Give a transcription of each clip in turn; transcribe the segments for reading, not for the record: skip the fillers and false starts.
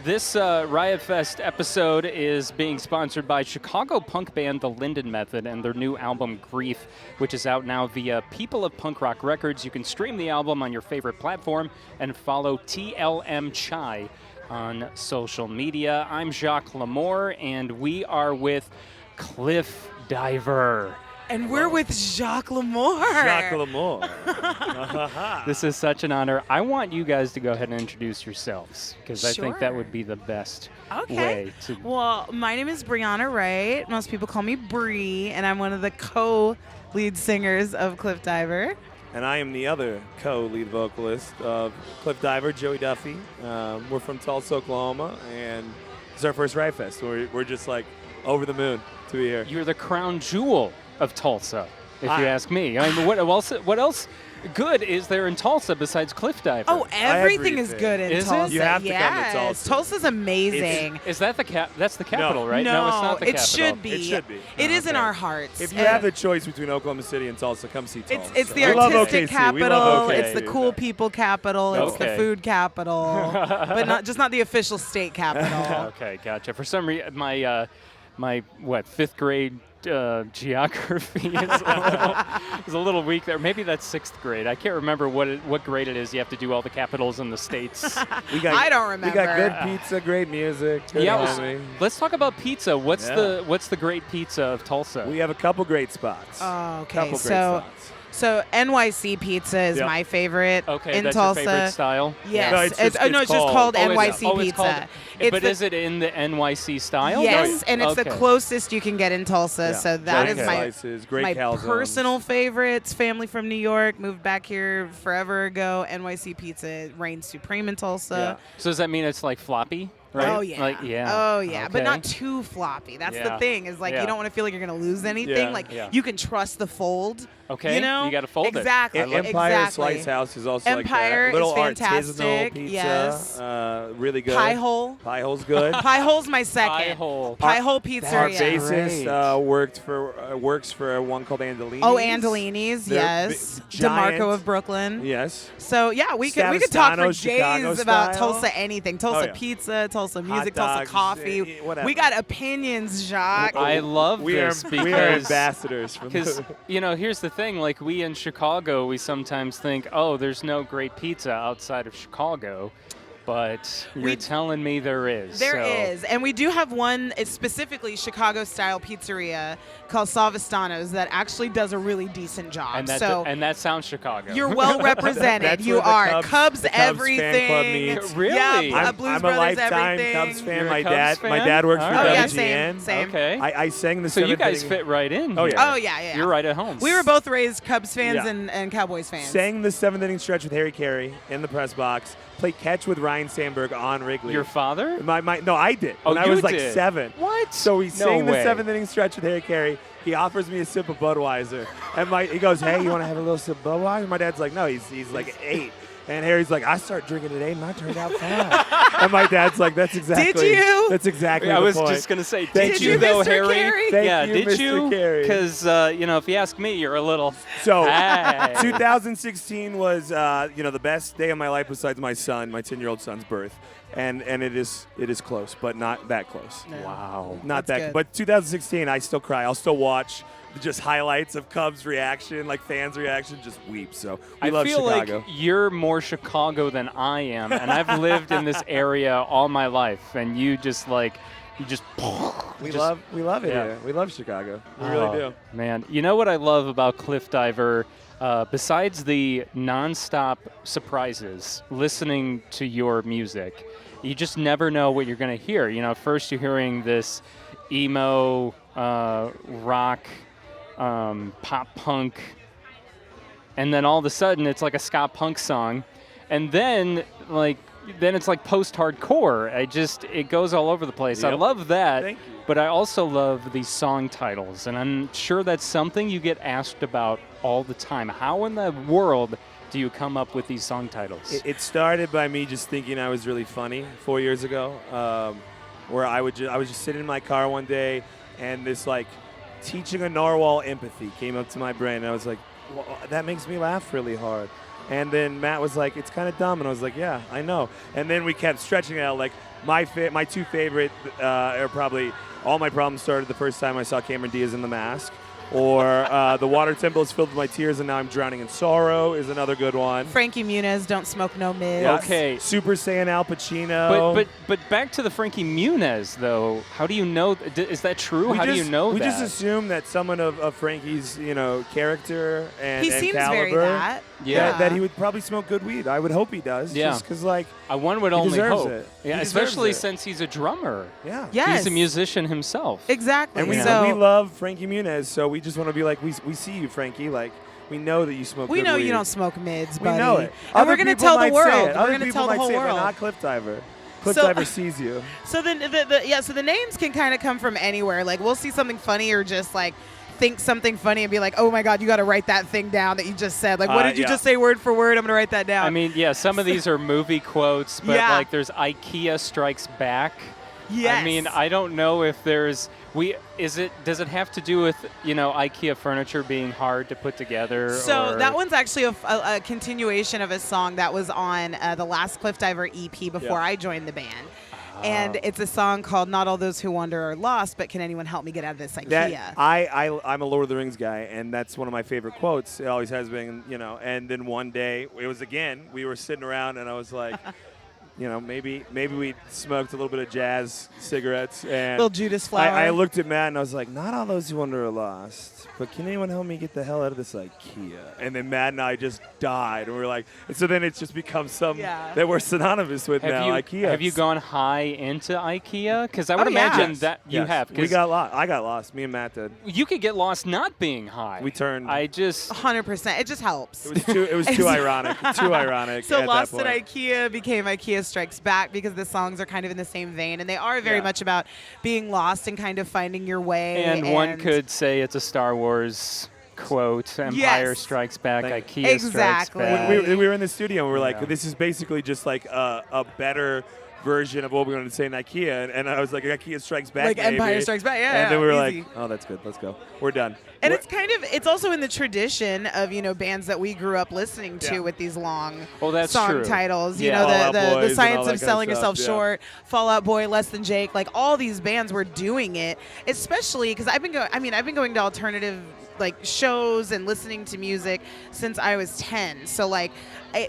This Riot Fest episode is being sponsored by Chicago punk band The Linden Method and their new album Grief, which is out now via People of Punk Rock Records. You can stream the album on your favorite platform and follow TLM Chai on social media. I'm Jacques LaMore, and we are with Cliffdiver. And we're with Jacques LaMore. Jacques LaMore. This is such an honor. I want you guys to go ahead and introduce yourselves, because I think that Sure. would be the best Okay. way to... Well, my name is Brianna Wright. Most people call me Bree, and I'm one of the co-lead singers of Cliffdiver. And I am the other co-lead vocalist of Cliffdiver, Joey Duffy. We're from Tulsa, Oklahoma, and it's our first Riot Fest. We're just like over the moon to be here. You're the crown jewel of Tulsa, if you ask me. I mean, what else good is there in Tulsa besides Cliffdiver? Oh, everything is Everything. good in Is it? Tulsa. You have to come to Yes. Tulsa. Tulsa's amazing. Is that that's the capital, No. right? No, it's not the it capital. should be. It should be. It is in Okay. our hearts. If you And have the choice between Oklahoma City and Tulsa, come see Tulsa. it's the We love artistic OKC. We capital. love OKC. It's the cool people capital. It's the Okay. food capital. But not the official state capital. Okay, gotcha. For some reason, my fifth grade geography is a little weak there. Maybe that's sixth grade. I can't remember what grade it is. You have to do all the capitals in the states. I don't remember. We got good pizza, great music. Good homie. Let's talk about pizza. What's Yeah. the great pizza of Tulsa? We have a couple great spots. Oh, okay. Couple great spots. So NYC pizza is Yep. my favorite Okay, in that's Tulsa. your favorite style? Yes. No, it's just- it's just called Oh, NYC it's called- pizza. but is it in the NYC style? Yes, and it's the Okay. closest you can get in Tulsa. Yeah. So that is Okay. my Slices, great my calzones. personal favorites. Family from New York, moved back here forever ago. NYC pizza reigns supreme in Tulsa. So does that mean it's like floppy? Right? Oh yeah. Like, yeah. Oh yeah, but Okay. not too floppy. That's Yeah. the thing. Is like Yeah. you don't want to feel like you're gonna lose anything. Yeah. Like Yeah. you can trust the fold. Okay, You know. you gotta fold it. exactly. And Empire exactly. Slice House is also Empire like that. Little is fantastic, artisanal pizza. yes. Really good. Pie hole. Pie hole's good. Pie hole's my second. Pie hole. Pie hole Our pizzeria. bassist works for one called Andolini's. Oh, Andolini's, They're yes. giant. DeMarco of Brooklyn. Yes. So yeah, we could talk for Statistano, Chicago days about style. Tulsa anything. Tulsa Oh, yeah. pizza, Tulsa Hot music, Tulsa dogs, coffee. whatever. We got opinions, Jacques. I love we this are, because we are ambassadors for Because, the here's the thing, like we in Chicago, we sometimes think, oh, there's no great pizza outside of Chicago, but you're telling me there is. There so. is, and we do have one, it's specifically Chicago-style pizzeria called Salvestano's that actually does a really decent job. And that, so and that sounds Chicago. you're well represented. That's You where the are Cubs- the Cubs everything. fan club meets. Really? Yeah, I'm, Blues I'm a Brothers lifetime everything. Cubs fan. You're a My Cubs dad, fan? my dad works All for right. Oh yeah, WGN. same. Okay. I sang the so you seventh guys inning- fit right in. Oh, here. yeah. Oh yeah. You're right at home. We were both raised Cubs fans Yeah. and Cowboys fans. Sang the seventh inning stretch with Harry Carey in the press box. Played catch with Ryan Sandberg on Wrigley. Your father? No, I did. Oh, when I you was like did? 7. What? So we No sang the way. seventh inning stretch with Harry Carey. He offers me a sip of Budweiser, and he goes, "Hey, you want to have a little sip of Budweiser?" My dad's like, "No, he's like 8." And Harry's like, "I started drinking at 8, and I turned out fine." And my dad's like, "That's exactly. you? That's exactly." I the was point. just gonna say, Thank did you, you though, Mr. Harry? Carey? Thank Yeah, you, did Mr. you? Carey. Because if you ask me, you're a little. So, Hey. 2016 was the best day of my life besides my 10-year-old son's birth, and it is close, but not that close. Wow. Not That's that. good. But 2016, I still cry. I'll still watch just highlights of Cubs reaction, like fans' reaction, just weep. So we love feel Chicago. like you're more Chicago than I am, and I've lived in this area all my life, and you just. we just love it yeah. here. We love Chicago. We really do. Man, you know what I love about Cliffdiver? Besides the nonstop surprises, listening to your music, you just never know what you're going to hear. First you're hearing this emo, rock, pop punk, and then all of a sudden it's like a ska punk song, and then it's like post-hardcore. It goes all over the place. I Yep. love that. Thank you. But I also love these song titles, and I'm sure that's something you get asked about all the time. How in the world do you come up with these song titles? It started by me just thinking I was really funny 4 years ago, where I was just sitting in my car one day, and this teaching a narwhal empathy came up to my brain, and I was like, well, that makes me laugh really hard. And then Matt was like, it's kind of dumb. And I was like, yeah, I know. And then we kept stretching it out. Like, my two favorite are probably All My Problems Started the first time I saw Cameron Diaz in The Mask. Or The Water Temple is Filled with My Tears and Now I'm Drowning in Sorrow is another good one. Frankie Muniz, Don't Smoke No Mids. Yes. Okay. Super Saiyan Al Pacino. But back to the Frankie Muniz, though. How do you know? Is that true? How do you know we that? We just assume that someone of Frankie's, character and he seems caliber, very that. Yeah. that he would probably smoke good weed. I would hope he does. Yeah. Just because, like, one would he only deserves hope. it. Yeah, He especially deserves it. since he's a drummer. Yeah. Yes. He's a musician himself. Exactly. And we love Frankie Muniz, so we just want to be like, we see you, Frankie. Like, we know that you smoke We good know weed. you don't smoke mids, We buddy. know it. And Other we're going to people tell the might say world. it. We're Other going to people tell the might whole say it, but world. not Cliffdiver. Cliffdiver sees you. So then, so the names can kind of come from anywhere. Like, we'll see something funny or just, like, think something funny and be like, oh, my God, you got to write that thing down that you just said. Like, what did you just say word for word? I'm going to write that down. I mean, yeah, some of these are movie quotes, but Yeah. like there's IKEA Strikes Back. yes. I mean, I don't know if there's does it have to do with, IKEA furniture being hard to put together? So or? that one's actually a continuation of a song that was on the last Cliffdiver EP before I joined the band. And it's a song called Not All Those Who Wander Are Lost, but can anyone help me get out of this IKEA? I'm a Lord of the Rings guy, and that's one of my favorite quotes. It always has been, And then one day, we were sitting around, and I was like, maybe we smoked a little bit of jazz cigarettes. And Little Judas flower. I looked at Matt, and I was like, not all those who wander are lost, but can anyone help me get the hell out of this IKEA? And then Matt and I just died, and we were like, and so then it's just become that we're synonymous with now, IKEA. Have you gone high into IKEA? Because I would imagine that you have. We got lost. I got lost. Me and Matt did. You could get lost not being high. We turned. 100%. It just helps. It was too ironic. Too ironic. So at Lost that at point. IKEA became IKEA Strikes Back because the songs are kind of in the same vein, and they are very much about being lost and kind of finding your way. And one could say it's a Star Wars quote, Empire Strikes Back, IKEA Exactly. Strikes Back. We were in the studio, and we were like, this is basically just like a better version of what we're going to say in IKEA. And I was like, IKEA Strikes Back, like maybe. Empire Strikes Back, And then we were easy. like, oh, that's good. Let's go. We're done. And it's also in the tradition of, bands that we grew up listening to with these long song true. titles. Yeah. You know, Fall Out the Boys and Science all of that kind Selling of Yourself stuff, Short, Fall Out Boy, Less Than Jake, like all these bands were doing it, especially because I've been going to alternative shows and listening to music since I was 10. So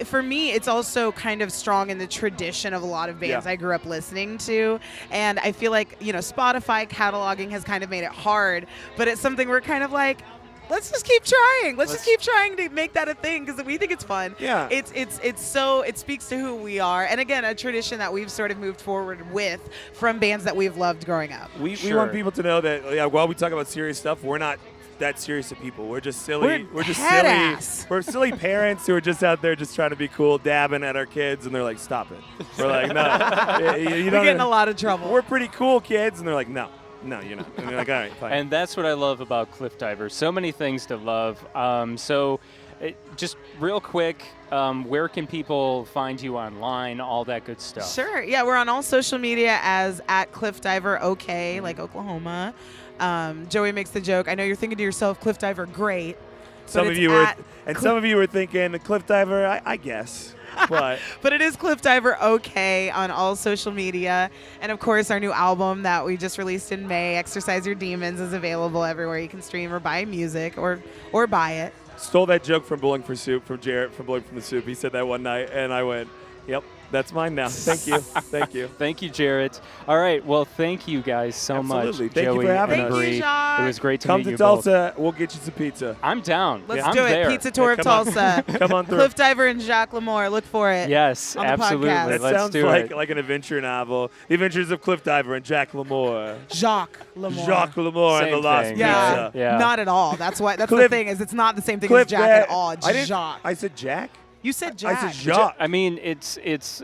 for me, it's also kind of strong in the tradition of a lot of bands I grew up listening to. And I feel like, Spotify cataloging has kind of made it hard, but it's something we're kind of like, let's just keep trying. Let's just keep trying to make that a thing because we think it's fun. Yeah. It speaks to who we are. And again, a tradition that we've sort of moved forward with from bands that we've loved growing up. We want people to know that while we talk about serious stuff, we're not that serious of people. We're just silly. We're just head-ass. silly. We're silly parents who are just out there just trying to be cool, dabbing at our kids, and they're like, "Stop it." We're like, "No, you We're don't." getting a lot of trouble. We're pretty cool kids, and they're like, "No, you're not." And we're like, "All right, fine." And that's what I love about Cliffdiver. So many things to love. Just real quick, where can people find you online? All that good stuff. Sure. Yeah, we're on all social media as @Cliffdiver OK, like Oklahoma. Joey makes the joke. I know you're thinking to yourself, Cliffdiver, great. Some of you were thinking Cliffdiver, I guess. But but it is Cliffdiver OK on all social media. And of course, our new album that we just released in May, Exercise Your Demons, is available everywhere you can stream or buy music or buy it. stole that joke from Bowling for Soup, from Jarrett from Bowling from the Soup. He said that one night, and I went, yep. That's mine now. Thank you. Thank you. Thank you, Jarrett. All right. Well, thank you guys so Absolutely. much. Thank you Joey for having and us. Bree. Thank you, Jacques. It was great to Come meet to you Tulsa. We'll get you some pizza. both. I'm down. Let's I'm do it. there. Pizza tour of come on. Tulsa. Come on through. Cliffdiver and Jacques LaMore. Look for it. Yes, on the absolutely. podcast. That Let's sounds do it. like an adventure novel. The Adventures of Cliffdiver and Jacques LaMore. Jacques LaMore. Jacques LaMore and Same the Lost thing. Yeah, Pizza. Yeah. not at all. That's why. That's the Cliff- thing is it's not the same thing Cliff, as Jack at all. It's Jacques. I said Jack? You said Jack. I said Jacques. I mean, it's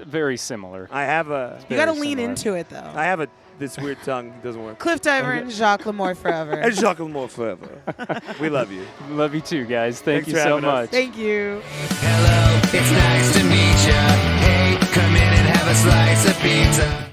very similar. I have You got to very lean similar. into it though. I have this weird tongue. It doesn't work. Cliffdiver and Jacques LaMore forever. And Jacques LaMore forever. We love you. Love you too, guys. Thank Thanks you for so having us. much. Thank you. Hello, it's nice to meet ya. Hey, come in and have a slice of pizza.